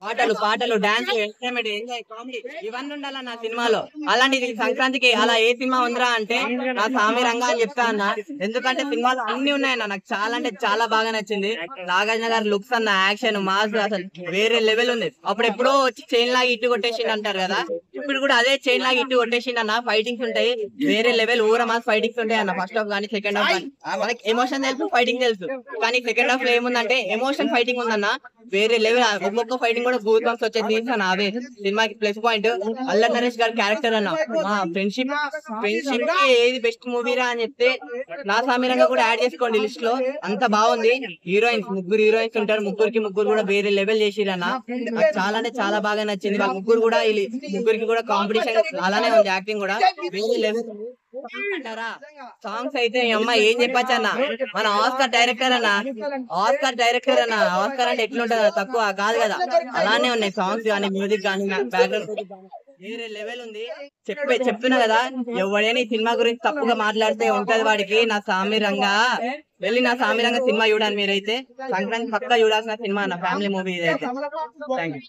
పాటలు పాటలు dance entertainment enjoy comedy ఇవన్నీ ఉండాలి నా సినిమాలో. అలాంటిది సంక్రాంతికి అలా ఏ సినిమా ఉందిరా అంటే నా సామి రంగా అని చెప్తా అన్న. ఎందుకంటే సినిమాలు అన్ని ఉన్నాయన్న, నాకు చాలా అంటే చాలా బాగా నచ్చింది. నాగార్జున గారి లుక్స్ అన్న, యాక్షన్, మాస్ అసలు వేరే లెవెల్ ఉంది. అప్పుడు ఎప్పుడో వచ్చి చైన్ లాగా ఇటు కొట్టేసిండు అంటారు కదా, ఇప్పుడు కూడా అదే చైన్ లాగా ఇటు కొట్టేసిండు అన్న. ఫైటింగ్స్ ఉంటాయి వేరే లెవెల్, ఊర మాస్ ఫైటింగ్స్ ఉంటాయి అన్న. ఫస్ట్ హాఫ్ కానీ సెకండ్ హాఫ్ కానీ మనకి ఎమోషన్ తెలుసు, ఫైటింగ్ తెలుసు, కానీ సెకండ్ హాఫ్ లో ఏముందంటే ఎమోషన్ ఫైటింగ్ ఉందన్న వేరే లెవెల్. ఒక్కొక్క ఫైటింగ్ కూడా గూస్ బంప్స్ వచ్చే సీన్స్ అన్న. అవే సినిమాకి ప్లస్ పాయింట్. అల్లరి నరేష్ గారి క్యారెక్టర్ అన్న, మా ఫ్రెండ్షిప్ ఫ్రెండ్షిప్ కి ఏది బెస్ట్ మూవీరా అని చెప్తే నా సామిరంగా కూడా యాడ్ చేసుకోండి లిస్ట్ లో. అంత బాగుంది. హీరోయిన్స్ ముగ్గురు హీరోయిన్స్ ఉంటారు, ముగ్గురికి ముగ్గురు కూడా వేరే లెవెల్ చేసిరన్న. నాకు చాలా అంటే చాలా బాగా నచ్చింది. వాళ్ళ ముగ్గురు కూడా ముగ్గురికి కూడా కాంపిటీషన్ అలానే ఉంది, యాక్టింగ్ కూడా వేరే లెవెల్ అంటారా. సాంగ్స్ అయితే అమ్మ ఏం చెప్పచ్చు అన్న, మన ఆస్కార్ డైరెక్టర్ అన్న, ఆస్కార్ డైరెక్టర్ అన్న. ఆస్కార్ అంటే ఎట్లుంటది, తక్కువ కాదు కదా. అలానే ఉన్నాయి సాంగ్స్ కానీ, మ్యూజిక్ కానీ, బ్యాక్గ్రౌండ్ వేరే లెవెల్ ఉంది. చెప్తున్నా కదా, ఎవడైనా ఈ సినిమా గురించి తప్పుగా మాట్లాడితే ఉంటది వాడికి నా సామిరంగా. వెళ్ళి నా సామిరంగా సినిమా చూడాలి మీరైతే. సంక్రాంతి పక్కా చూడాల్సిన సినిమా అన్న, ఫ్యామిలీ మూవీ ఇదైతే. Thank you.